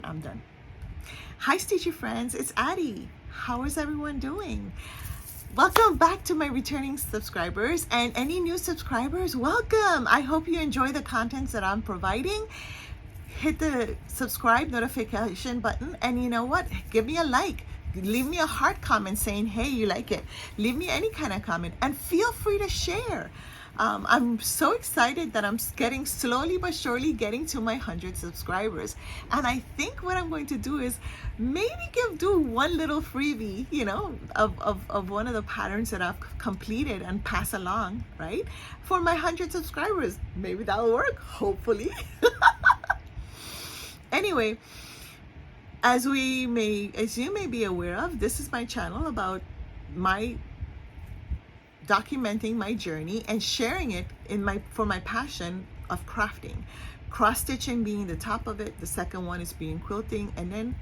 I'm done. Hi, Stitchy friends. It's Addie. How is everyone doing? Welcome back to my returning subscribers and any new subscribers, welcome. I hope you enjoy the contents that I'm providing. Hit the subscribe notification button, and you know what? Give me a like. Leave me a heart comment saying, hey, you like it. Leave me any kind of comment and feel free to share. I'm so excited that I'm slowly but surely getting to my 100 subscribers. And I think what I'm going to do is maybe do one little freebie, of one of the patterns that I've completed and pass along, right? For my 100 subscribers. Maybe that'll work, hopefully. Anyway, as you may be aware of, this is my channel about my documenting my journey and sharing it for my passion of crafting. Cross stitching being the top of it, the second one is being quilting, and then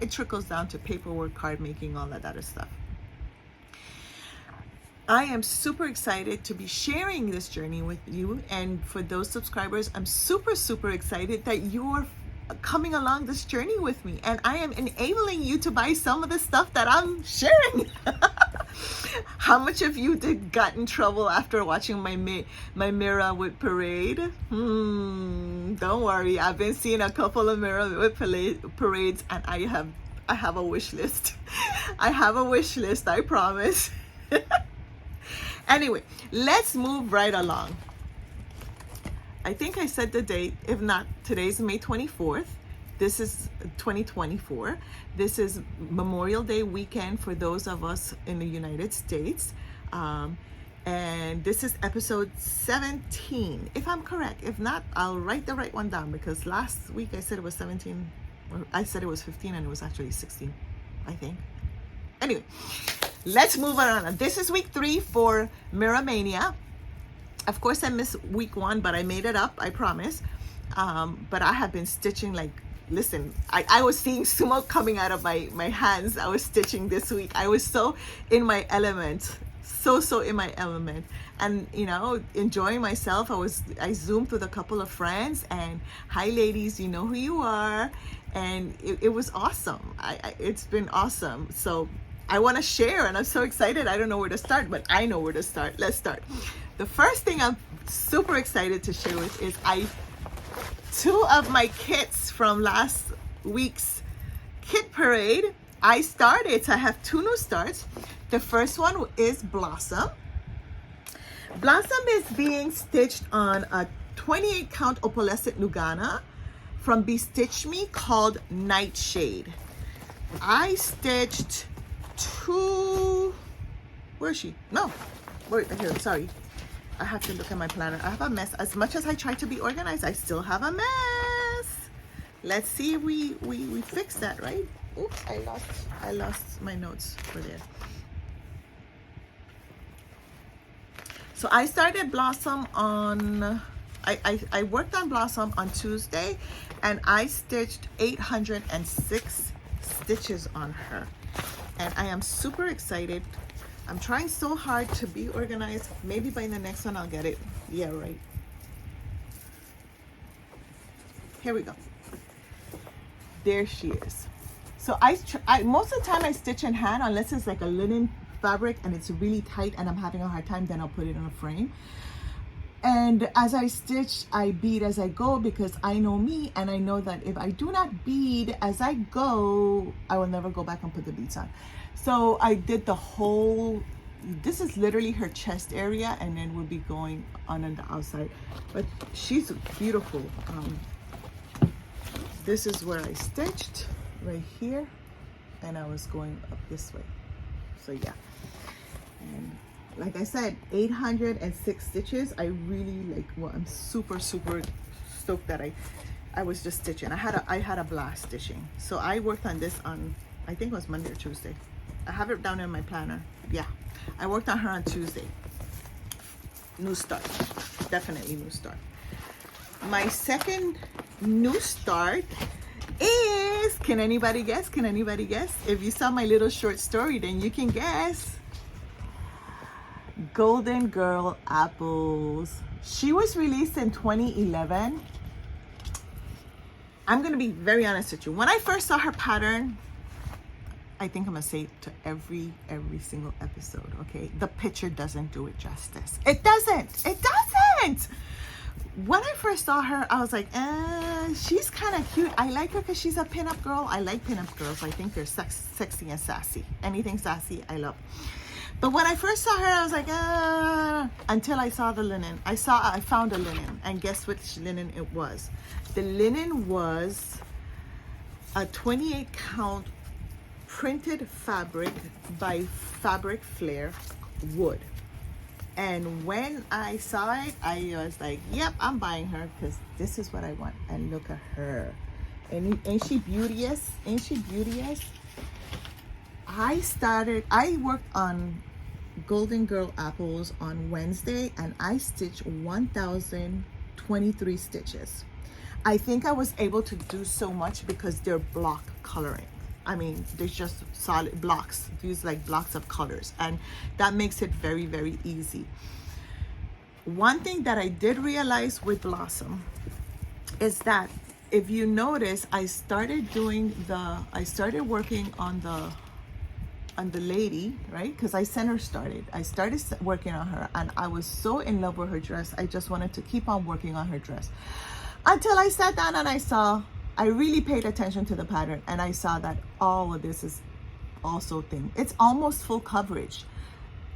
it trickles down to paperwork, card making, all that other stuff. I am super excited to be sharing this journey with you, and for those subscribers, I'm super excited that you are coming along this journey with me, and I am enabling you to buy some of the stuff that I'm sharing. How much of you got in trouble after watching my Mira with parade? Don't worry, I've been seeing a couple of Mira with parades, and I have a wish list. I have a wish list, I promise. Anyway, let's move right along. I think I said the date. If not, today's May 24th. This is 2024. This is Memorial Day weekend for those of us in the United States. And this is episode 17, if I'm correct. If not, I'll write the right one down, because last week I said it was 17. I said it was 15 and it was actually 16, I think. Anyway, let's move on. This is week 3 for MiraMaynia. Of course, I missed week 1, but I made it up, I promise. But I have been stitching like, listen, I was seeing smoke coming out of my hands. I was stitching this week. I was so in my element, so in my element, and enjoying myself. I zoomed with a couple of friends, and hi ladies, you know who you are, and it was awesome. It's been awesome. So I want to share, and I'm so excited. I don't know where to start, but I know where to start. Let's start. The first thing I'm super excited to share with is two of my kits from last week's kit parade. I started, so I have 2 new starts. The first one is Blossom. Blossom is being stitched on a 28 count opalescent Lugana from Be Stitch Me called Nightshade. I stitched 2, where is she? No, wait, here, sorry. I have to look at my planner. I have a mess. As much as I try to be organized, I still have a mess. Let's see if we fix that, right? Oops, I lost my notes for there. So I started Blossom on, I worked on Blossom on Tuesday, and I stitched 806 stitches on her. And I am super excited. I'm trying so hard to be organized. Maybe by the next one I'll get it. Yeah, right. Here we go. There she is. So I most of the time I stitch in hand, unless it's like a linen fabric and it's really tight and I'm having a hard time, then I'll put it in a frame. And as I stitch, I bead as I go, because I know me, and I know that if I do not bead as I go, I will never go back and put the beads on. So I did the whole, this is literally her chest area, and then we'll be going on the outside. But she's beautiful. This is where I stitched, right here, and I was going up this way. So yeah. And like I said, 806 stitches. I really I'm super stoked that I was just stitching. I had a blast stitching. So I worked on this on, I think it was Monday or Tuesday. I have it down in my planner. Yeah, I worked on her on Tuesday. New start, definitely new start. My second new start is, can anybody guess? Can anybody guess? If you saw my little short story, then you can guess. Golden Girl Apples. She was released in 2011. I'm gonna be very honest with you. When I first saw her pattern, I think I'm gonna say it to every single episode, okay? The picture doesn't do it justice. It doesn't. It doesn't. When I first saw her, I was like, she's kind of cute. I like her because she's a pinup girl. I like pinup girls. I think they're sexy and sassy. Anything sassy, I love. But when I first saw her, I was like, until I saw the linen. I found a linen, and guess which linen it was? The linen was a 28 count printed fabric by Fabric Flair wood. And when I saw it, I was like, yep, I'm buying her because this is what I want. And look at her. And ain't she beauteous? Ain't she beauteous? I worked on Golden Girl apples on Wednesday, and I stitched 1,023 stitches. I think I was able to do so much because they're block coloring. I mean, they're just solid blocks, these like blocks of colors, and that makes it very, very easy. One thing that I did realize with Blossom is that if you notice, I started working on the lady, right? Because I started working on her, and I was so in love with her dress. I just wanted to keep on working on her dress until I sat down and I really paid attention to the pattern, and I saw that all of this is also thin. It's almost full coverage.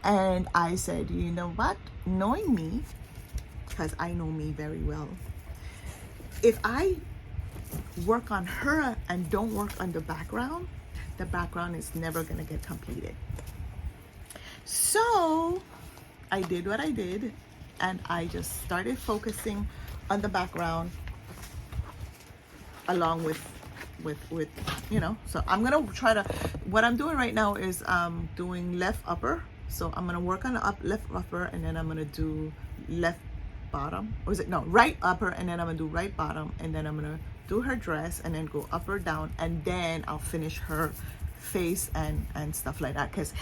And I said, you know what? Knowing me, because I know me very well, if I work on her and don't work on the background is never going to get completed. So I did what I did, and I just started focusing on the background along with so I'm gonna try to, what I'm doing right now is doing left upper. So I'm gonna work on the left upper, and then I'm gonna do left bottom, or is it no, right upper, and then I'm gonna do right bottom, and then I'm gonna do her dress, and then go up or down, and then I'll finish her face and stuff like that, because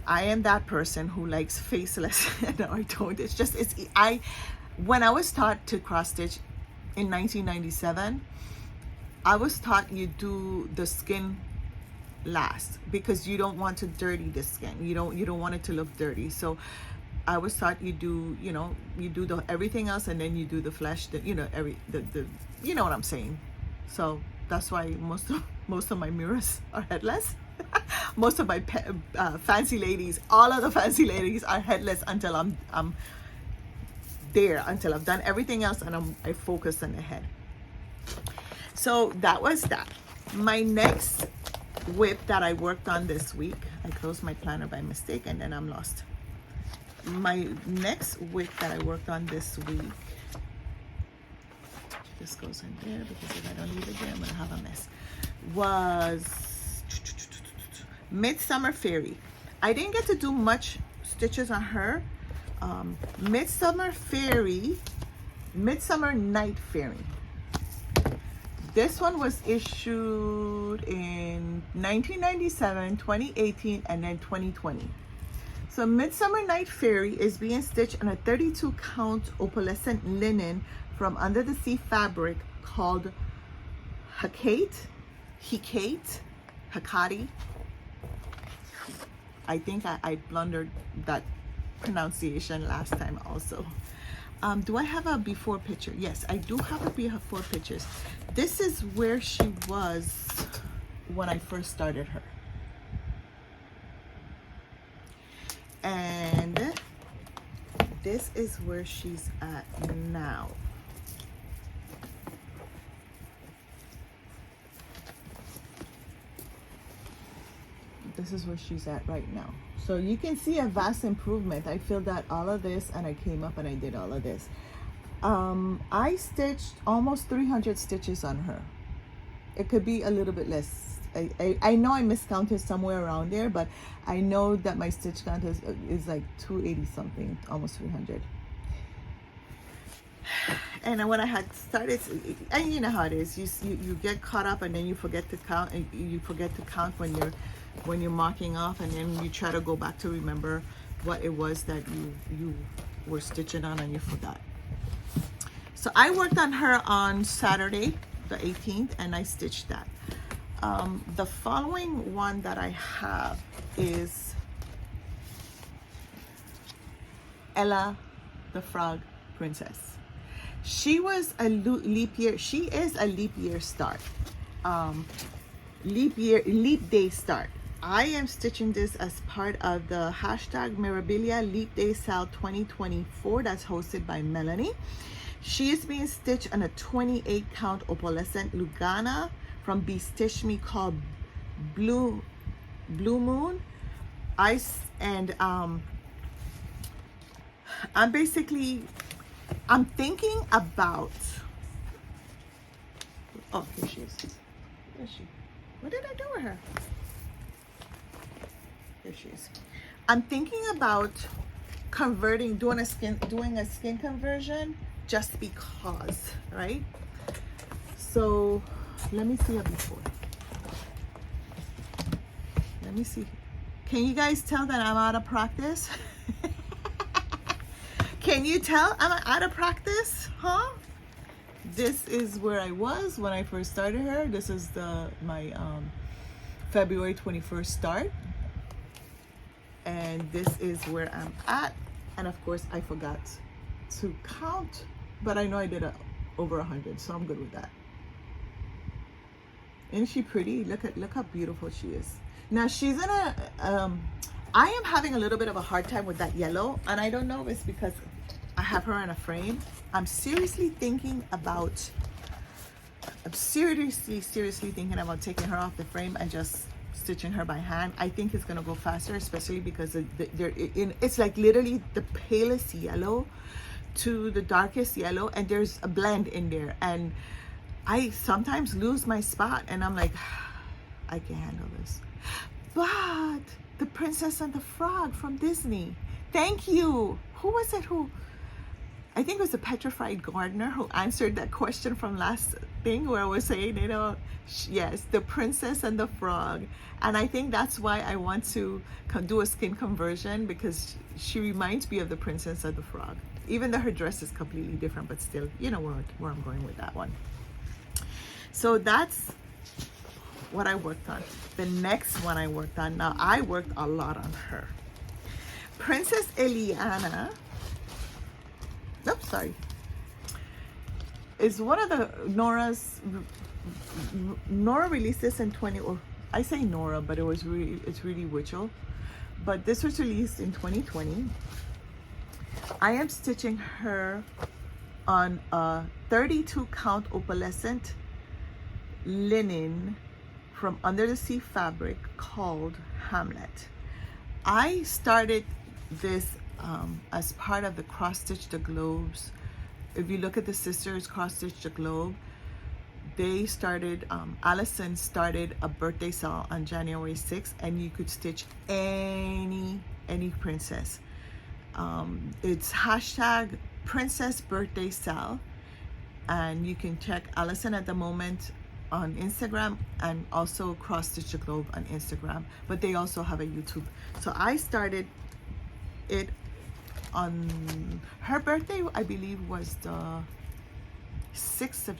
I am that person who likes faceless. No, I don't. When I was taught to cross stitch in 1997, I was taught you do the skin last because you don't want to dirty the skin. You don't want it to look dirty. So I was taught you do the everything else, and then you do the flesh. You know what I'm saying. So that's why most of my mirrors are headless. Most of my fancy ladies, all of the fancy ladies are headless until I'm there, until I've done everything else, and I focus on the head. So that was that. My next whip that I worked on this week, I closed my planner by mistake, and then I'm lost. My next whip that I worked on this week, this goes in there because if I don't leave it there, I'm gonna have a mess, was Midsummer Fairy. I didn't get to do much stitches on her. Midsummer Night Fairy. This one was issued in 1997, 2018, and then 2020. So Midsummer Night Fairy is being stitched on a 32 count opalescent linen from Under the Sea fabric called Hecate. I think I blundered that pronunciation last time also. Do I have a before picture? Yes, I do have a before pictures. This is where she was when I first started her. And this is where she's at now. This is where she's at right now. So you can see a vast improvement. I filled out all of this, and I came up and I did all of this. I stitched almost 300 stitches on her. It could be a little bit less. I know I miscounted somewhere around there, but I know that my stitch count is like 280 something, almost 300. And when I had started, and you know how it is, you get caught up, and then you forget to count, and you forget to count when you're marking off, and then you try to go back to remember what it was that you were stitching on, and you forgot. So I worked on her on Saturday. the 18th, and I stitched that. The following one that I have is Ella the Frog Princess. She was a leap year. She is a leap year start. Leap day start. I am stitching this as part of the hashtag MiraMaynia Leap Day Sale 2024 that's hosted by Melanie. She is being stitched on a 28 count opalescent Lugana from Be Stitch Me called Blue Moon Ice, and I'm thinking about, oh, here she is. Where is she? What did I do with her? Here she is. I'm thinking about doing a skin conversion just because, right? So let me see her before. Let me see. Can you guys tell that I'm out of practice? Can you tell I'm out of practice? Huh? This is where I was when I first started her. This is my February 21st start. And this is where I'm at. And of course, I forgot to count, but I know I did over 100, so I'm good with that. Isn't she pretty? Look how beautiful she is. Now she's in a, I am having a little bit of a hard time with that yellow, and I don't know if it's because I have her in a frame. I'm seriously thinking about taking her off the frame and just stitching her by hand. I think it's gonna go faster, especially because it's like literally the palest yellow to the darkest yellow, and there's a blend in there, and I sometimes lose my spot, and I'm like, I can't handle this. But the Princess and the Frog from Disney, thank you. Who was it? I think it was a petrified gardener who answered that question from last thing where I was saying, yes, the Princess and the Frog. And I think that's why I want to do a skin conversion, because she reminds me of the Princess and the Frog. Even though her dress is completely different, but still, you know where I'm going with that one. So that's what I worked on. The next one I worked on, now I worked a lot on her. Princess Eliana, is one of the Nora released this in I say Nora, but it's really Witchell. But this was released in 2020. I am stitching her on a 32 count opalescent linen from Under the Sea fabric called Hamlet. I started this as part of the Cross Stitch the Globes. If you look at the sisters Cross Stitch the Globe, they started, Allison started a birthday sale on January 6th, and you could stitch any princess. It's hashtag Princess Birthday Sale, and you can check Allison at the moment on Instagram, and also Cross Stitch the Globe on Instagram, but they also have a YouTube. So I started it on her birthday, I believe was the 6th of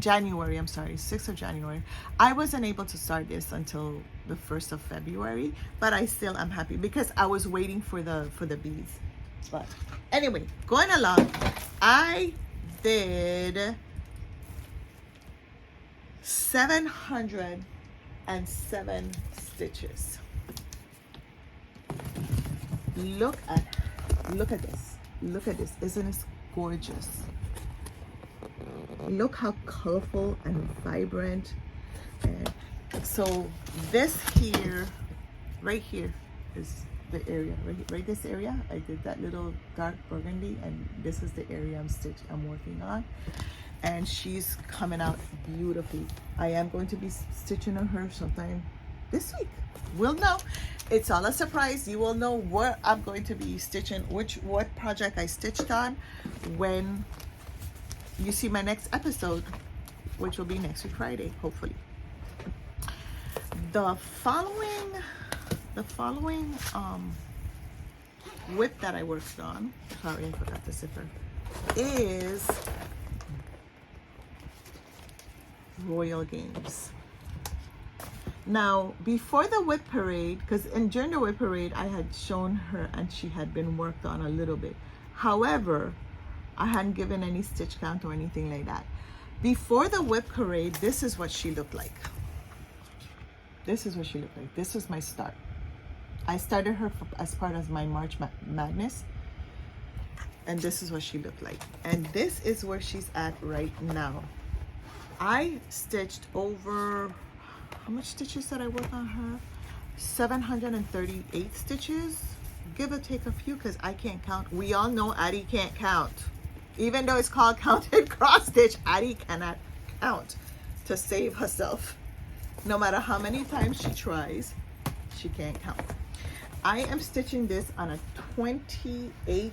January, 6th of January. I wasn't able to start this until the 1st of February, but I still am happy because I was waiting for the beads. But anyway, going along, I did 707 stitches. Look at this. Isn't this gorgeous? Look how colorful and vibrant. And so this here, right here, is the area. Right this area, I did that little dark burgundy, and this is the area I'm working on. And she's coming out beautifully. I am going to be stitching on her sometime this week. We'll know. It's all a surprise. You will know what I'm going to be stitching, what project I stitched on, when you see my next episode, which will be next week Friday, hopefully. The following whip that I worked on, sorry I forgot the zipper, is Royal Games. Now, before the whip parade, because during the whip parade, I had shown her and she had been worked on a little bit. However, I hadn't given any stitch count or anything like that. Before the whip parade, this is what she looked like. This is what she looked like. This was my start. I started her as part of my March Madness. And this is what she looked like. And this is where she's at right now. I stitched over, how much stitches did I work on her? 738 stitches. Give or take a few because I can't count. We all know Addie can't count. Even though it's called counted cross stitch, Addie cannot count to save herself. No matter how many times she tries, she can't count. I am stitching this on a 28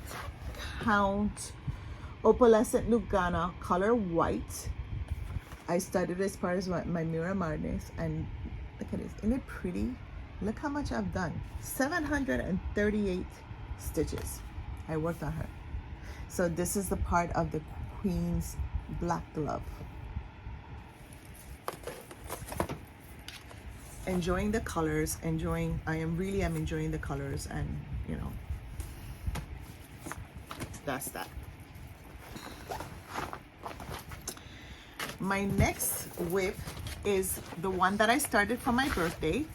count opalescent Lugana color white. I started as part of my MiraMaynia, and look at this. Isn't it pretty? Look how much I've done. 738 stitches I worked on her. So this is the part of the Queen's black glove. Enjoying the colors, I am enjoying the colors, and you know, that's that. My next whip is the one that I started for my birthday.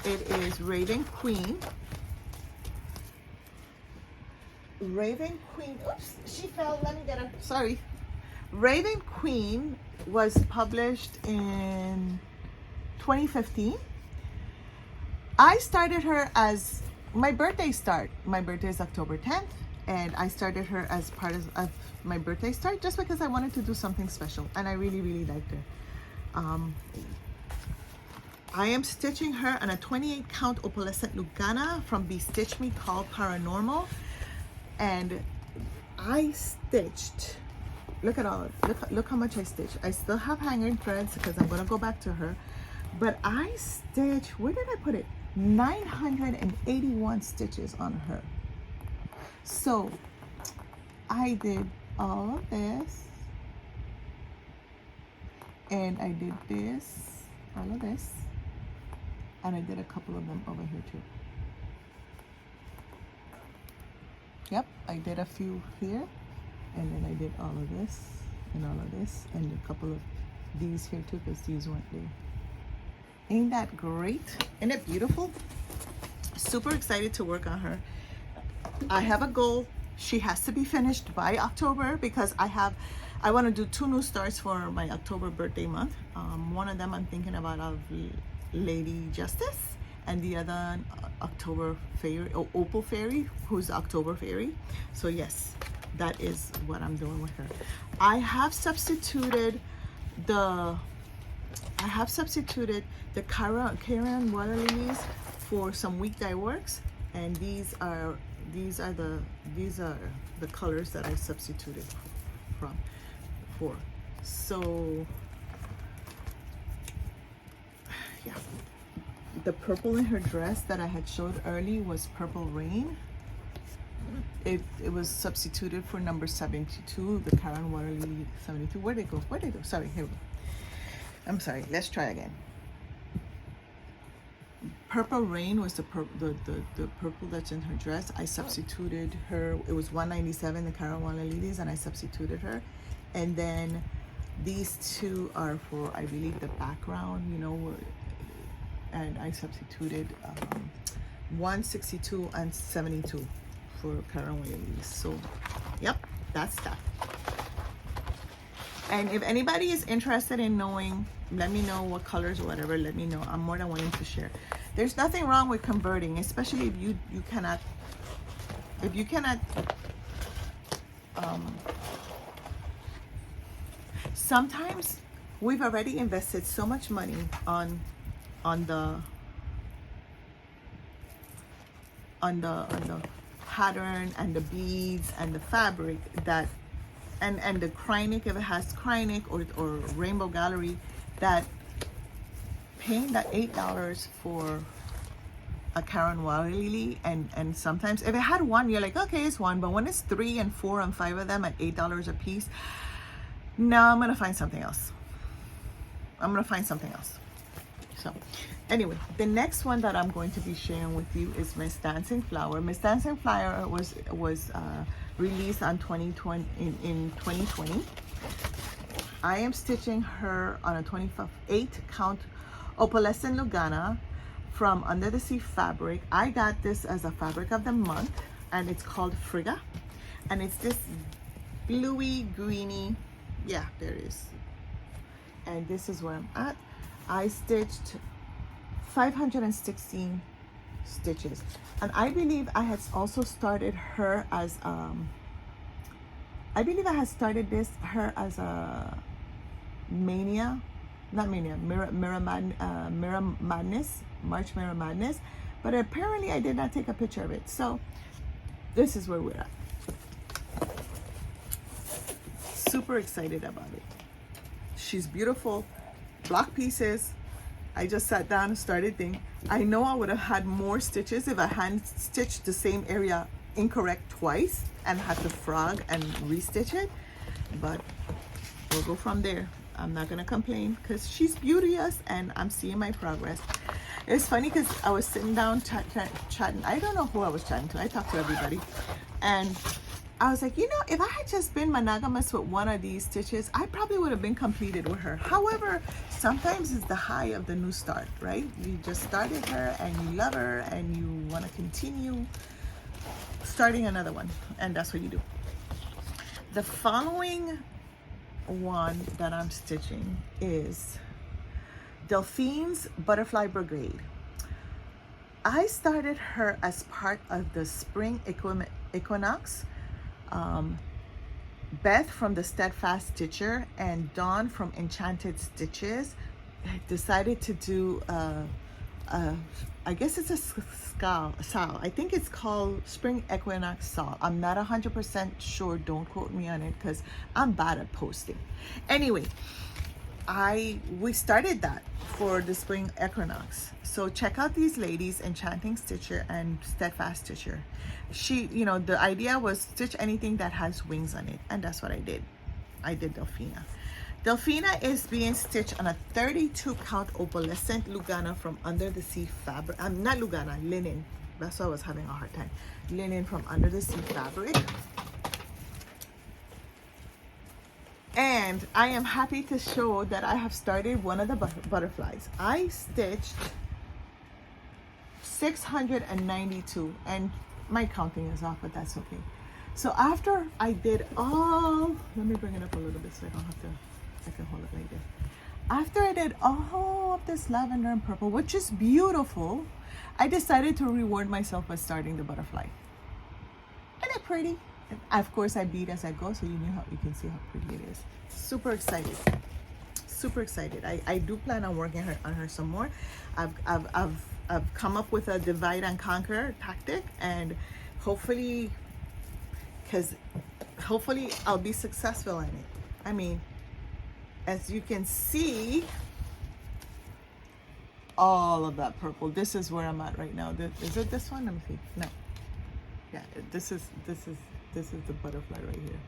It is Raven Queen. Raven Queen, oops, she fell, let me get her, sorry. Raven Queen was published in 2015. I started her as my birthday start. My birthday is October 10th, and I started her as part of my birthday start just because I wanted to do something special, and I really, really liked her. I am stitching her on a 28 count opalescent Lugana from Be Stitch Me called Paranormal, and I stitched, look how much I stitched. I still have hanging threads because I'm gonna go back to her, but I stitched, where did I put it? 981 stitches on her. So I did all of this, and I did this, all of this, and I did a couple of them over here too. Yep, I did a few here, and then I did all of this and all of this, and a couple of these here too, because these weren't there. Ain't that great? Isn't it beautiful? Super excited to work on her. I have a goal. She has to be finished by October because I want to do 2 new starts for my October birthday month. One of them I'm thinking about of Lady Justice, and the other October Fairy, Opal Fairy, who's October Fairy. So yes, that is what I'm doing with her. I have substituted the Karen water lilies for some weekday works, and these are the colors that I substituted for. So yeah, the purple in her dress that I had showed early was Purple Rain. It was substituted for number 72, the Karen water lily 72. Where'd they go? Sorry, here we go. I'm sorry, let's try again. Purple Rain was the purple that's in her dress. I substituted her, it was 197, the Carawala lilies, and I substituted her. And then these two are for, I believe, the background, you know, and I substituted 162 and 72 for Carawala lilies. So, yep, that's that. And if anybody is interested in knowing, let me know what colors or whatever, let me know. I'm more than willing to share. There's nothing wrong with converting, especially if you cannot sometimes we've already invested so much money on the pattern and the beads and the fabric that and the Krynic, if it has Krynic or Rainbow Gallery, that paying that $8 for a Karen water lily, and sometimes if it had one, you're like, okay, it's one, but when it's 3 and 4 and 5 of them at $8 a piece, no, I'm gonna find something else. I'm gonna find something else. So anyway, the next one that I'm going to be sharing with you is Miss Dancing Flower. Miss Dancing Flower was released on 2020 in 2020. I am stitching her on a 28 count opalescent Lugana from Under the Sea fabric. I got this as a fabric of the month, and it's called Frigga, and it's this bluey greeny, yeah, there it is. And this is where I'm at. I stitched 516 stitches, and I believe I had also started her as I believe I had started her as a Mania, not Mania, Mira Madness, March Mira Madness, but apparently I did not take a picture of it. So this is where we're at. Super excited about it. She's beautiful. Block pieces. I just sat down and started thinking. I know I would have had more stitches if I hadn't stitched the same area incorrect twice and had to frog and restitch it, but we'll go from there. I'm not gonna complain because she's beauteous and I'm seeing my progress. It's funny because I was sitting down chatting. I don't know who I was chatting to. I talked to everybody, and I was like, you know, if I had just been monogamous with one of these stitches, I probably would have been completed with her. However, sometimes it's the high of the new start, right? You just started her and you love her and you want to continue starting another one, and that's what you do. The following one that I'm stitching is Delphine's Butterfly Brigade. I started her as part of the spring equinox. Beth from the Steadfast Stitcher and Dawn from Enchanted Stitches decided to do I guess it's a sal. I think it's called Spring Equinox Sal. I'm not 100% sure. Don't quote me on it because I'm bad at posting. Anyway, we started that for the Spring Equinox. So check out these ladies, Enchanting Stitcher and Steadfast Stitcher. The idea was stitch anything that has wings on it, and that's what I did. I did Delphina. Delphina is being stitched on a 32 count opalescent Lugana from Under the Sea fabric. Not Lugana, linen. That's why I was having a hard time. Linen from Under the Sea fabric. And I am happy to show that I have started one of the butterflies. I stitched 692, and my counting is off, but that's okay. So after I did all, let me bring it up a little bit so I don't have to, I can hold it like this. After I did all of this lavender and purple, which is beautiful, I decided to reward myself by starting the butterfly. Isn't it pretty? And of course, I beat as I go, so you can see how pretty it is. Super excited. Super excited. I do plan on working on her some more. I've come up with a divide and conquer tactic, and hopefully I'll be successful in it. I mean, as you can see, all of that purple. This is where I'm at right now. Is it this one? Let me see. No. Yeah, this is the butterfly right here.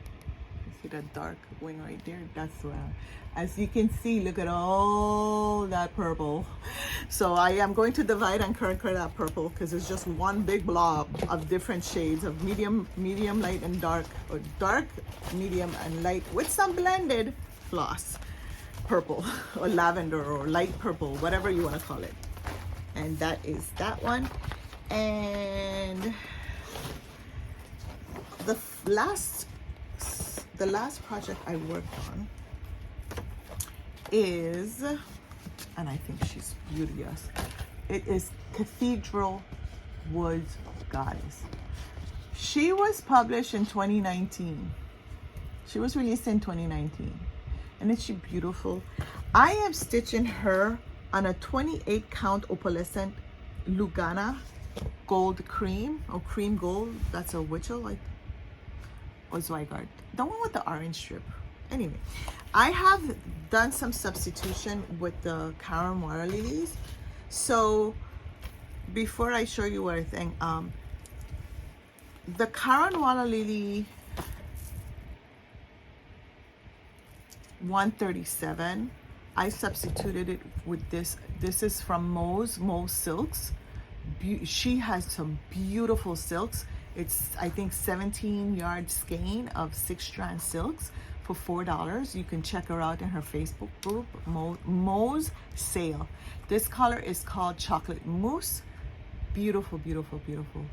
You see that dark wing right there? That's where as you can see, look at all that purple. So I am going to divide and conquer that purple because it's just one big blob of different shades of medium, light, and dark, or dark, medium, and light with some blended floss purple or lavender or light purple, whatever you want to call it. And that is that one. And the last project I worked on is, and I think she's beauteous, it is Cathedral Woods Goddess. She was published in 2019. She was released in 2019. And isn't she beautiful? I am stitching her on a 28 count opalescent Lugana gold cream, or cream gold. That's a Witchell, like, or Zweigart. The one with the orange strip. Anyway, I have done some substitution with the Karen water lilies. So before I show you what I think, the Karen water lily 137 I substituted it with this. This is from Mo's Silks. She has some beautiful silks. It's, I think, 17-yard skein of 6-strand silks for $4. You can check her out in her Facebook group, Mo's Sale. This color is called Chocolate Mousse. Beautiful, beautiful, beautiful.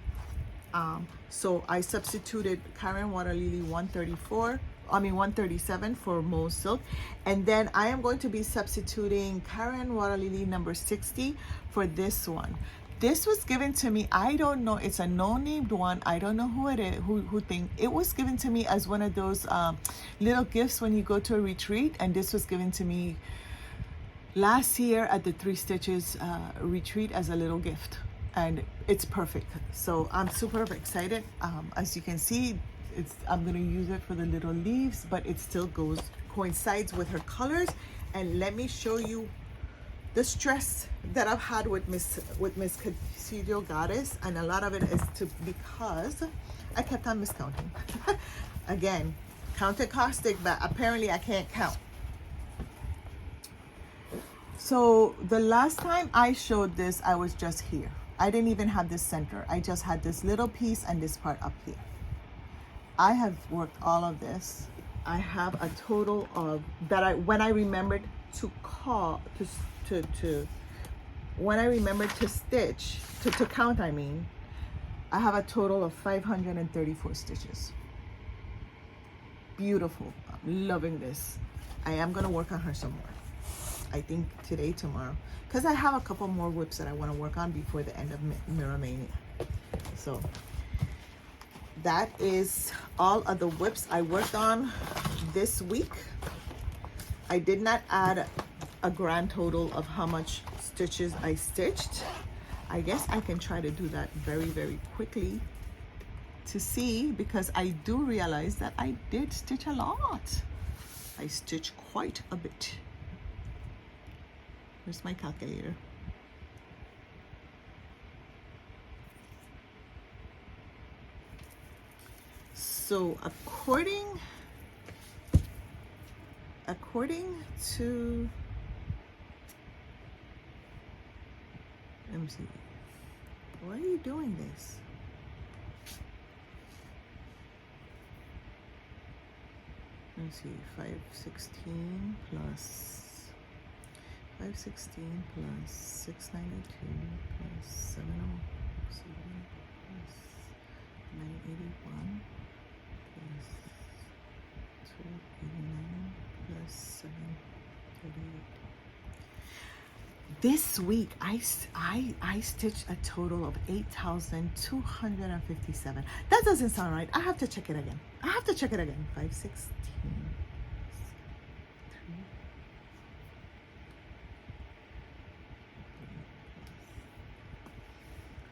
So I substituted Karen Water Lily 137 for Mo's Silk. And then I am going to be substituting Karen Water Lily number 60 for this one. This was given to me, I don't know, it's a no-named one. I don't know who it is, who think. It was given to me as one of those little gifts when you go to a retreat. And this was given to me last year at the 3 Stitches retreat as a little gift. And it's perfect. So I'm super excited. As you can see, I'm gonna use it for the little leaves, but it still coincides with her colors. And let me show you the stress that I've had with Miss Castillo Goddess, and a lot of it is because I kept on miscounting. Again, counted caustic, but apparently I can't count. So the last time I showed this, I was just here. I didn't even have this center. I just had this little piece and this part up here. I have worked all of this. I have a total of when I remembered to when I remembered to stitch, to count, I mean, I have a total of 534 stitches. Beautiful. I'm loving this. I am gonna work on her some more. I think today, tomorrow, because I have a couple more whips that I want to work on before the end of MiraMaynia. So that is all of the whips I worked on this week. I did not add a grand total of how much stitches I stitched. I guess I can try to do that very, very quickly to see, because I do realize that I did stitch a lot. I stitched quite a bit. Where's my calculator? So according to, let me see, why are you doing this? Let me see, 516 plus 516 plus 692 plus 707 plus 981 plus 289 plus 738. This week I stitched a total of 8,257. That doesn't sound right. I have to check it again. 516.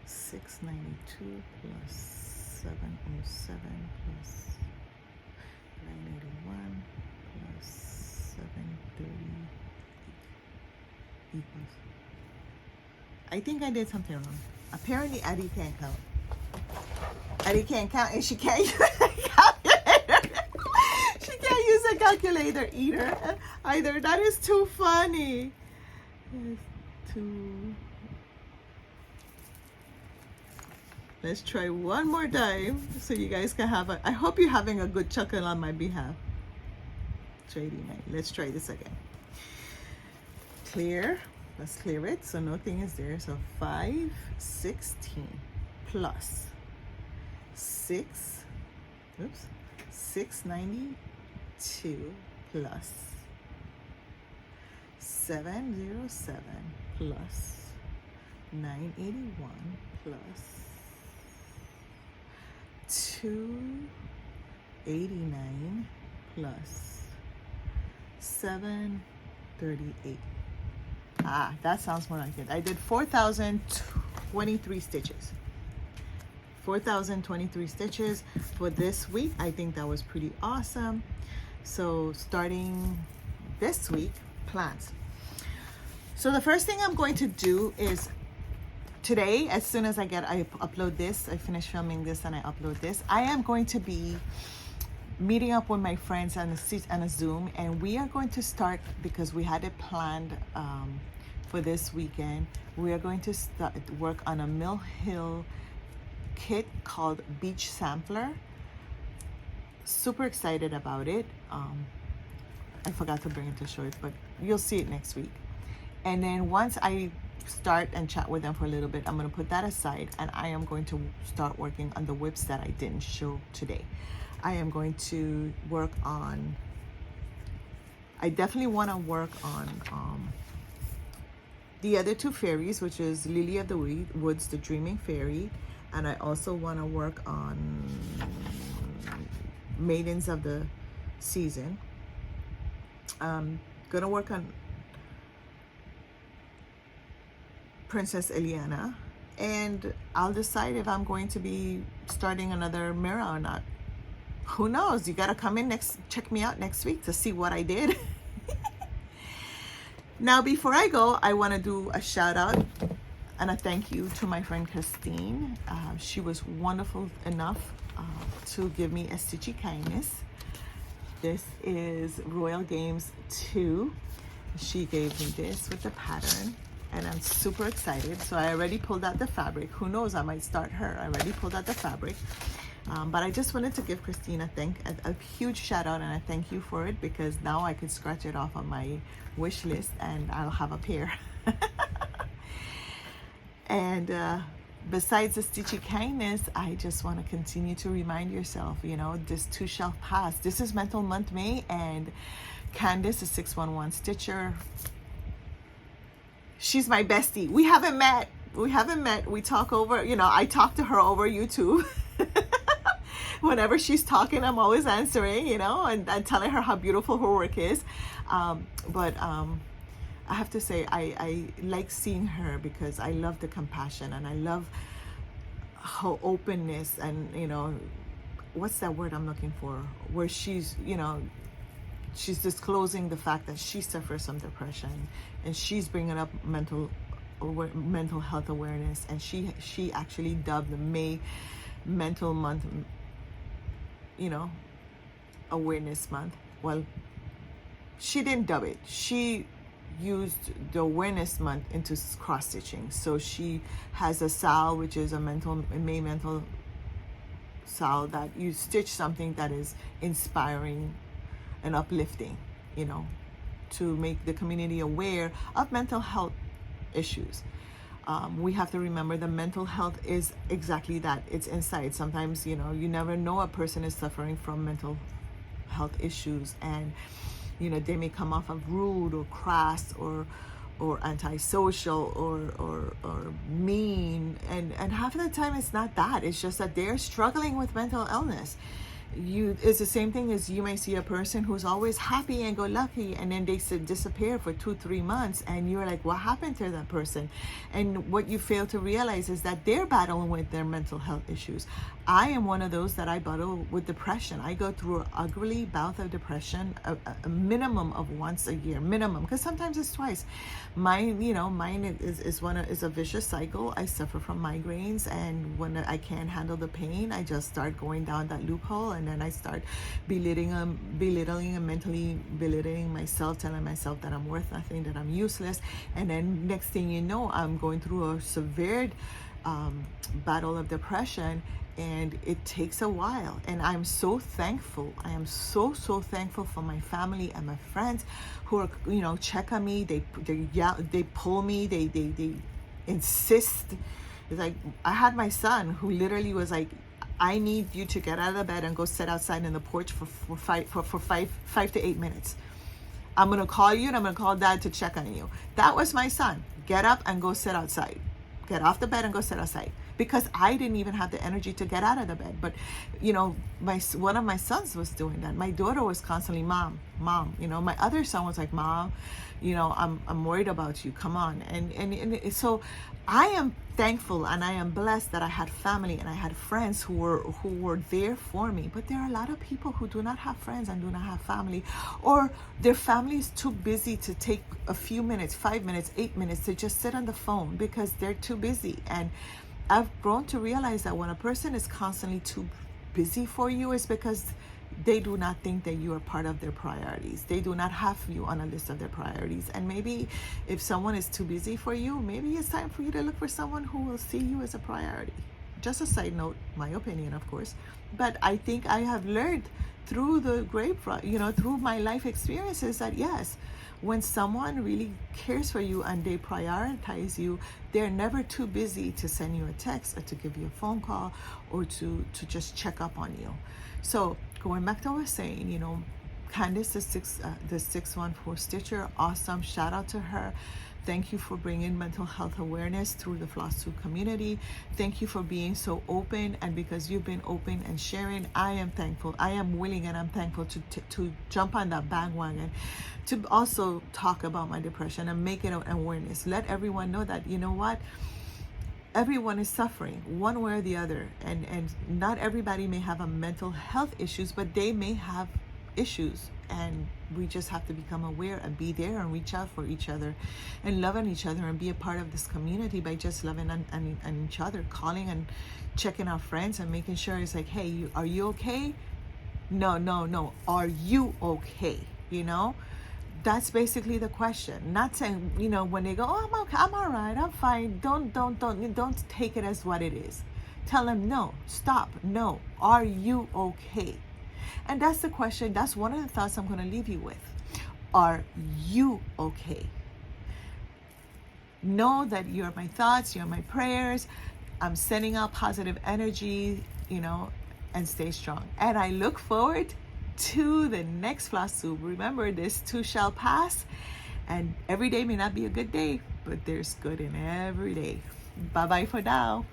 692 plus 707 plus 981 plus 730 equals. I think I did something wrong. Apparently Addie can't count. Addie can't count, and she can't use a calculator. She can't use a calculator either. That is too funny. Let's try one more time so you guys can have I hope you're having a good chuckle on my behalf. Let's try this again. Clear. Let's clear it so nothing is there. So 516 plus 692 plus 707 plus 981 plus 289 plus 738. That sounds more like it. I did 4,023 stitches. 4,023 stitches for this week. I think that was pretty awesome. So starting this week, plans. So the first thing I'm going to do is today, as soon as I upload this, I finish filming this and I upload this, I am going to be meeting up with my friends on a Zoom, and we are going to start, because we had it planned for this weekend. We are going to start work on a Mill Hill kit called Beach Sampler. Super excited about it. I forgot to bring it to show it, but you'll see it next week. And then once I start and chat with them for a little bit, I'm going to put that aside, and I am going to start working on the whips that I didn't show today. I am going to work on, I definitely want to work on the other two fairies, which is Lily of the Woods, the Dreaming Fairy, and I also want to work on Maidens of the Season. I'm gonna work on Princess Eliana, and I'll decide if I'm going to be starting another Mira or not. Who knows? You gotta come in check me out next week to see what I did. Now, before I go, I want to do a shout out and a thank you to my friend Christine. She was wonderful enough to give me a stitchy kindness. This is Royal Games 2. She gave me this with the pattern, and I'm super excited. So I already pulled out the fabric. Who knows, I might start her. I already pulled out the fabric. But I just wanted to give Christine a huge shout out and a thank you for it, because now I can scratch it off on my wish list and I'll have a pair. And besides the stitchy kindness, I just want to continue to remind yourself, you know, this too shall pass. This is Mental Month May, and Candice, a 611 Stitcher, she's my bestie. We haven't met. We talk over, you know, I talk to her over YouTube. Whenever she's talking, I'm always answering, you know, and telling her how beautiful her work is. But I have to say, I like seeing her because I love the compassion, and I love her openness, and, you know, what's that word I'm looking for? Where she's, you know, she's disclosing the fact that she suffers from depression, and she's bringing up mental health awareness, and she actually dubbed the May Mental Month, you know, Awareness Month. Well, she didn't dub it. She used the Awareness Month into cross stitching. So she has a SAL, which is a May mental SAL, that you stitch something that is inspiring and uplifting, you know, to make the community aware of mental health issues. We have to remember that mental health is exactly that. It's inside. Sometimes, you know, you never know a person is suffering from mental health issues, and, you know, they may come off of rude or crass or antisocial or mean, and half of the time it's not that. It's just that they're struggling with mental illness. It's the same thing as you may see a person who's always happy and go lucky, and then they disappear for 2-3 months, and you're like, what happened to that person? And what you fail to realize is that they're battling with their mental health issues. I am one of those that I battle with depression. I go through an ugly bout of depression, a minimum of once a year, minimum, because sometimes it's twice. Mine is a vicious cycle. I suffer from migraines, and when I can't handle the pain, I just start going down that loophole, and then I start belittling and mentally belittling myself, telling myself that I'm worth nothing, that I'm useless, and then next thing you know, I'm going through a severe battle of depression, and it takes a while. And I'm so thankful. I am so thankful for my family and my friends who are, you know, check on me. They pull me. They insist. It's like, I had my son who literally was like, I need you to get out of bed and go sit outside in the porch for 5 to 8 minutes. I'm gonna call you, and I'm gonna call Dad to check on you. That was my son. Get up and go sit outside. Get off the bed and go sit outside. Because I didn't even have the energy to get out of the bed. But, you know, one of my sons was doing that. My daughter was constantly, Mom. You know, my other son was like, Mom, you know, I'm worried about you. Come on. And so I am thankful, and I am blessed that I had family and I had friends who were there for me. But there are a lot of people who do not have friends and do not have family, or their family is too busy to take a few minutes, 5 minutes, 8 minutes to just sit on the phone because they're too busy. And I've grown to realize that when a person is constantly too busy for you, it's because they do not think that you are part of their priorities. They do not have you on a list of their priorities. And maybe if someone is too busy for you, maybe it's time for you to look for someone who will see you as a priority. Just a side note, my opinion, of course. But I think I have learned through the grapevine, through my life experiences, that yes, when someone really cares for you and they prioritize you, they're never too busy to send you a text or to give you a phone call or to just check up on you. So going back to what I was saying, Candice, the 614 Stitcher, awesome. Shout out to her. Thank you for bringing mental health awareness through the Flosstube community. Thank you for being so open, and because you've been open and sharing, I am thankful. I am willing and I'm thankful to jump on that bandwagon, to also talk about my depression and make it an awareness. Let everyone know that, what? Everyone is suffering one way or the other, and not everybody may have a mental health issues, but they may have issues, and we just have to become aware and be there and reach out for each other and love on each other and be a part of this community by just loving on each other, calling and checking our friends and making sure it's like, hey, are you okay? No, are you okay? That's basically the question. Not saying, when they go, oh, I'm okay, I'm all right, I'm fine. Don't take it as what it is. Tell them, no, stop, no, are you okay? And that's the question. That's one of the thoughts I'm going to leave you with. Are you okay? Know that you're my thoughts, you're my prayers. I'm sending out positive energy, and stay strong. And I look forward to the next Flosstube. Remember, this too shall pass. And every day may not be a good day, but there's good in every day. Bye-bye for now.